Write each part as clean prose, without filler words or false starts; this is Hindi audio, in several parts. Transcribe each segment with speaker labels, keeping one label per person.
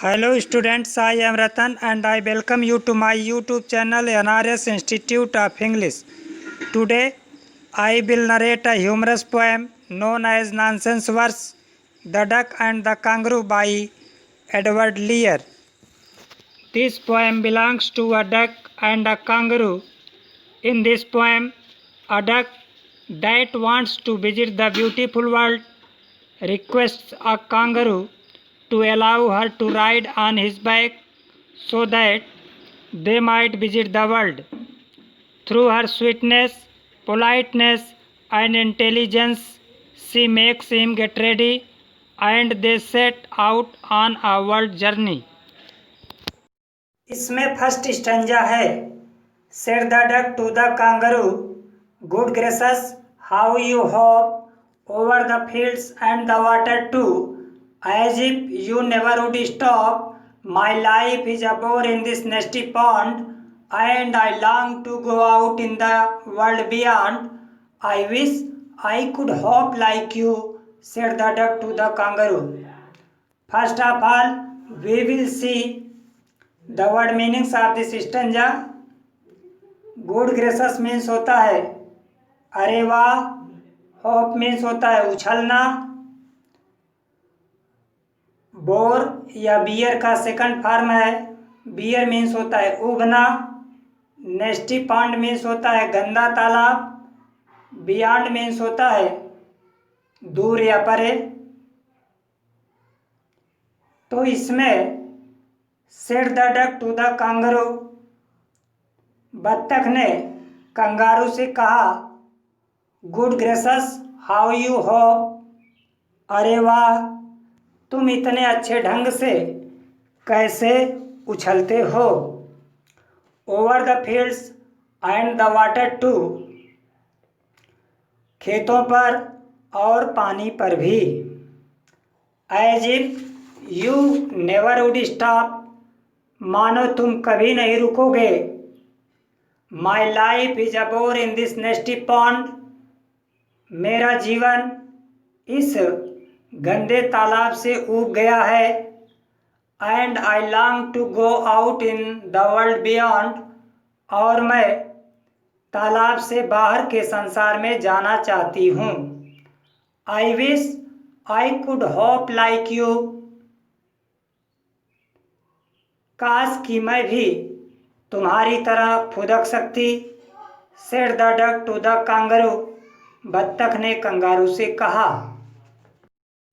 Speaker 1: Hello students, I am Ratan and I welcome you to my YouTube channel NRS Institute of English. Today I will narrate a humorous poem known as Nonsense Verse, The Duck and the Kangaroo by Edward Lear. This poem belongs to a duck and a kangaroo. In this poem, a duck that wants to visit the beautiful world requests a kangaroo to allow her to ride on his back so that they might visit the world. Through her sweetness, politeness, and intelligence, she makes him get ready and they set out on a world journey. इसमें फर्स्ट स्टैंजा है Said the duck to the kangaroo, Good gracious, how you hop over the fields and the water too, as if you never would stop. My life is a bore in this nasty pond, and I long to go out in the world beyond. I wish I could hop like you, said the duck to the kangaroo. First of all, we will see the word meanings of this stanza. Good gracious means होता है अरे वाह, होप मीन्स होता है उछलना, बोर या बियर का सेकंड फॉर्म है, बियर मीन्स होता है उगना, नेस्टी पॉन्ड मीन्स होता है गंदा तालाब, बियॉन्ड मीन्स होता है दूर या परे। तो इसमें said the duck to the kangaroo, बत्तख ने कंगारू से कहा गुड ग्रेसस हाउ यू हो, अरे वाह तुम इतने अच्छे ढंग से कैसे उछलते हो। Over the fields and the water too, खेतों पर और पानी पर भी। As if you never would stop, मानो तुम कभी नहीं रुकोगे। My life is a bore in this nasty pond, मेरा जीवन इस गंदे तालाब से ऊब गया है। And I long to go out in the world beyond, और मैं तालाब से बाहर के संसार में जाना चाहती हूँ। I wish I could hop like you, काश कि मैं भी तुम्हारी तरह फुदक सकती। Said the duck to the kangaroo, बत्तख ने कंगारू से कहा।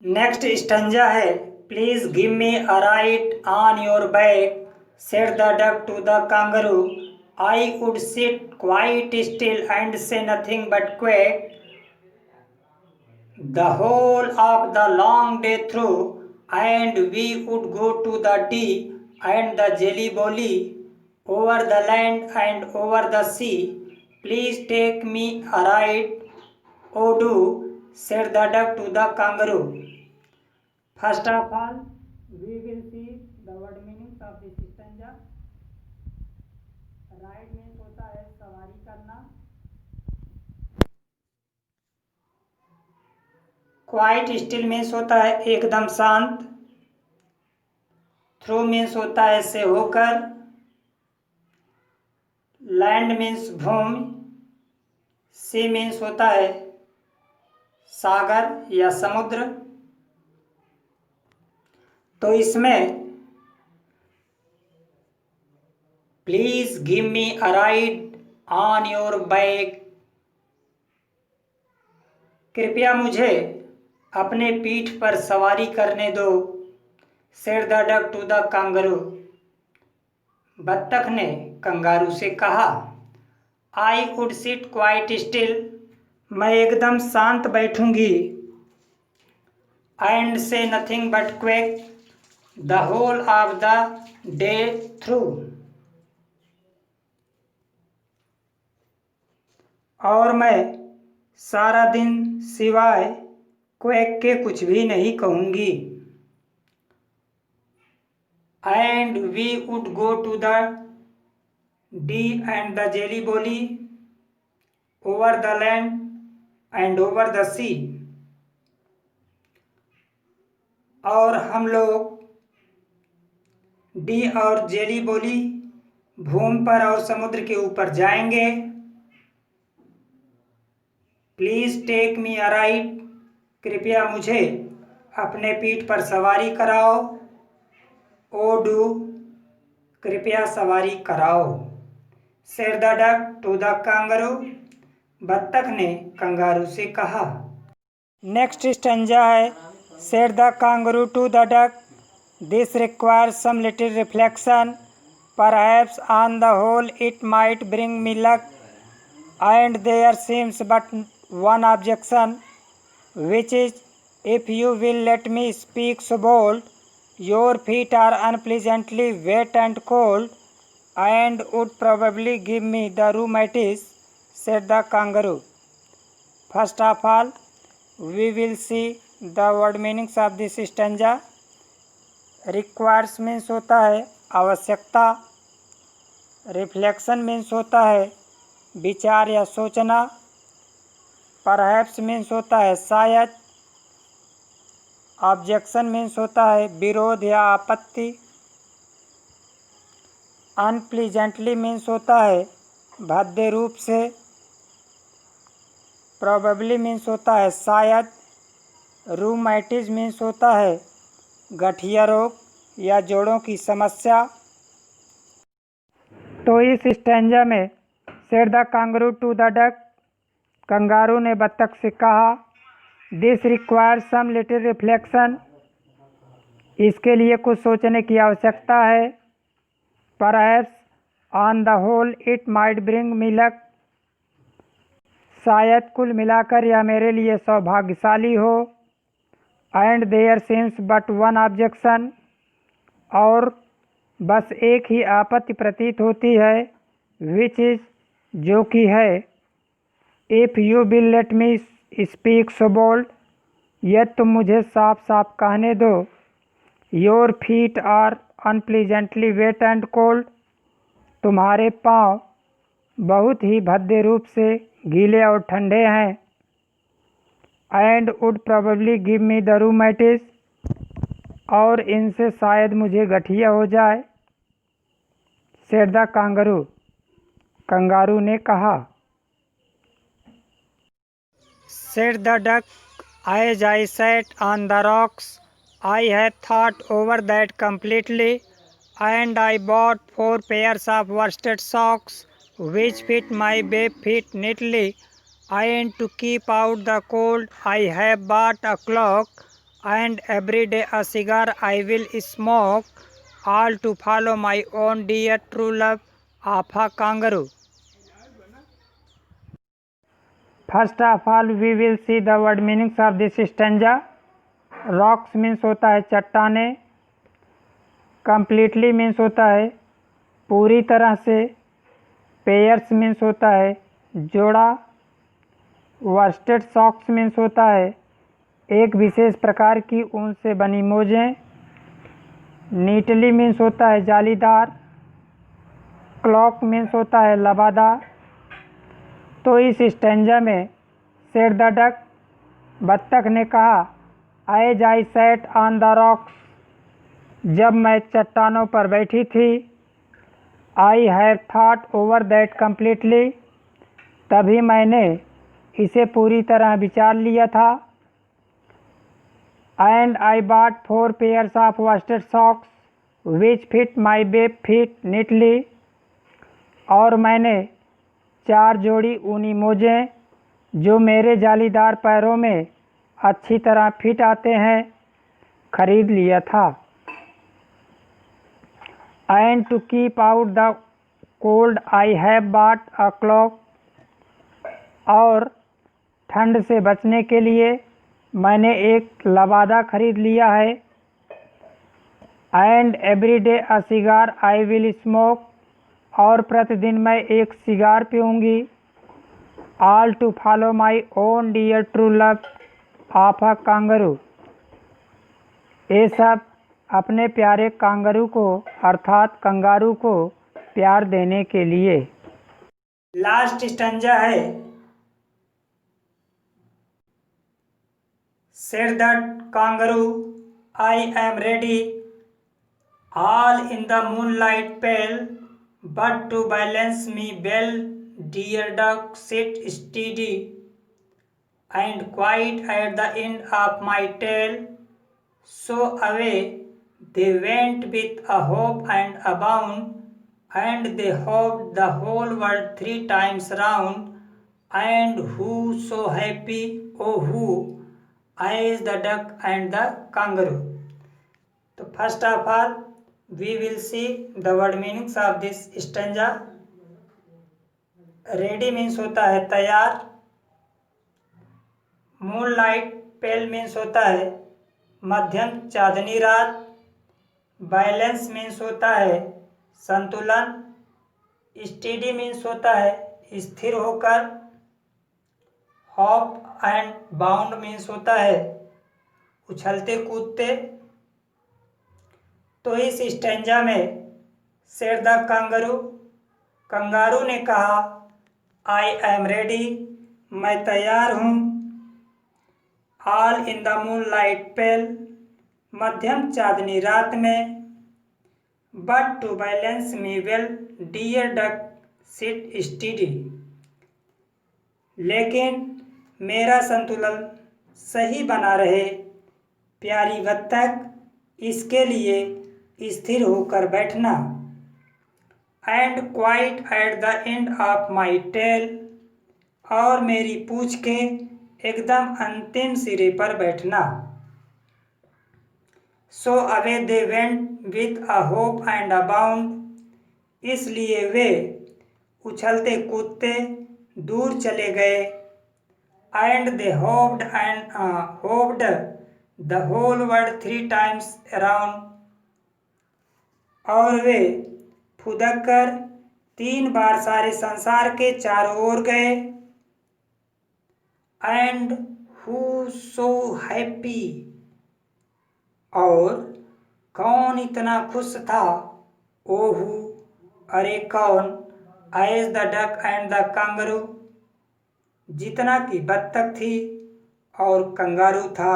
Speaker 1: नेक्स्ट स्टंजा है please give me a ride on your back, said the duck to the kangaroo, I would sit quite still and say nothing but quack the whole of the long day through, and we would go to the Dee and the Jelly Bo Lee, over the land and over the sea. Please take me a ride, oh do, said the duck to the kangaroo. First of all, we will see the word meanings of this stanza. Ride means होता है सवारी करना, क्वाइट स्टिल मीन्स होता है एकदम शांत, थ्रू मीन्स होता है से होकर, लैंड मीन्स भूमि, सी मीन्स होता है सागर या समुद्र। तो इसमें please give me a ride on your back, कृपया मुझे अपने पीठ पर सवारी करने दो। Said the duck to the kangaroo, बत्तख ने कंगारू से कहा। I would sit quite still, मैं एकदम शांत बैठूंगी। And say nothing but quack the whole of the day through, और मैं सारा दिन सिवाय क्वेक के कुछ भी नहीं कहूंगी। And we would go to the Dee and the Jelly Bo Lee, over the land and over the sea, और हम लोग डी और जेली बोली, भूमि पर और समुद्र के ऊपर जाएंगे। Please take me a ride, कृपया मुझे अपने पीठ पर सवारी कराओ। ओ डू, कृपया सवारी कराओ। Said the duck to the kangaroo, बत्तख ने कंगारू से कहा। नेक्स्ट स्टेंजा है said the kangaroo to the duck, this requires some little reflection, perhaps on the whole it might bring me luck, and there seems but one objection, which is, if you will let me speak so bold, your feet are unpleasantly wet and cold, and would probably give me the rheumatis, said the kangaroo. First of all, we will see the word meanings of this stanza. Requires means होता है आवश्यकता, रिफ्लेक्शन मीन्स होता है विचार या सोचना, परहैप्स मीन्स होता है शायद, ऑब्जेक्शन मीन्स होता है विरोध या आपत्ति, अनप्लीजेंटली मीन्स होता है भद्दे रूप से, प्रोबेबली मीन्स होता है शायद, रूमेटिज मीन्स होता है गठिया रोग या जोड़ों की समस्या। तो इस स्टेंजा में said the kangaroo to the duck, kangaroo ने बत्तख से कहा, this requires some little reflection, इसके लिए कुछ सोचने की आवश्यकता है, perhaps on the whole it might bring me luck, शायद कुल मिलाकर यह मेरे लिए सौभाग्यशाली हो, and there seems but one objection, और बस एक ही आपत्ति प्रतीत होती है, विच इज, जो कि है, if you will let me speak so bold, यदि तुम मुझे साफ साफ कहने दो, your feet are unpleasantly wet and cold, तुम्हारे पाँव बहुत ही भद्दे रूप से गीले और ठंडे हैं, and would probably give me the rheumatiz, और इनसे शायद मुझे गठिया हो जाए, सेड द कंगारू, कंगारू ने कहा। Said the duck, as I sat on the rocks, I have thought over that completely, and I bought 4 pairs of worsted socks, which fit my bare feet neatly, and to keep out the cold, I have bought a cloak, and every day a cigar I will smoke, all to follow my own dear true love of a kangaroo. First of all we will see the word meanings of this stanza. Rocks means होता है चट्टाने, कम्प्लीटली मीन्स होता है पूरी तरह से, पेयर्स मीन्स होता है जोड़ा, वर्स्टेड सॉक्स मीन्स होता है एक विशेष प्रकार की ऊन से बनी मोजें, नीटली मीन्स होता है जालीदार, क्लॉक मीन्स होता है लबादार। तो इस स्टेंजा में सेड द डक, बत्तख ने कहा, as I sat on the rocks, जब मैं चट्टानों पर बैठी थी, I have thought over that completely, तभी मैंने इसे पूरी तरह विचार लिया था, and I bought 4 pairs of worsted socks which fit my bare feet neatly, और मैंने 4 जोड़ी ऊनी मोजे जो मेरे जालीदार पैरों में अच्छी तरह फिट आते हैं खरीद लिया था, and to keep out the cold I have bought a cloak, और ठंड से बचने के लिए मैंने एक लबादा खरीद लिया है, and every day a cigar I will smoke, और प्रतिदिन मैं एक सिगार पीऊँगी, all to follow my own dear true love of a kangaroo, ये सब अपने प्यारे कांगरू को अर्थात कंगारू को प्यार देने के लिए। लास्ट स्टंजा है said the kangaroo, I am ready, All in the moonlight pale, but to balance me well, dear duck, sit steady, and quite at the end of my tale. So away they went with a hop and a bound, and they hopped the whole world 3 times round. And who so happy, oh who, as the duck and the kangaroo. So first of all, we will see the word meanings of this stanza. Ready means होता है तैयार, मूनलाइट पेल मीन्स होता है मध्यम चांदनी रात, बैलेंस मीन्स होता है संतुलन, स्टेडी मीन्स होता है स्थिर होकर, हॉप एंड बाउंड मीन्स होता है उछलते कूदते। तो इस स्टेंजा में सेड द कंगारू, कंगारू ने कहा आई एम रेडी, मैं तैयार हूँ। All in the moonlight pale, मध्यम चांदनी रात में। But to balance me well, dear duck sit steady, लेकिन मेरा संतुलन सही बना रहे प्यारी बत्तख, इसके लिए स्थिर होकर बैठना। And quite at the end of my tail, और मेरी पूंछ के एकदम अंतिम सिरे पर बैठना। So away they went with a hop and a bound, इसलिए वे उछलते कूदते दूर चले गए। And they hopped the whole world 3 times around, और वे फुदक कर 3 बार सारे संसार के चारों ओर गए। एंड हु सो हैप्पी, और कौन इतना खुश था, ओहू अरे कौन, as the duck and the kangaroo, जितना कि बत्तख थी और कंगारू था,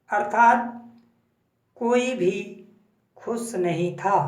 Speaker 1: अर्थात कोई भी खुश नहीं था।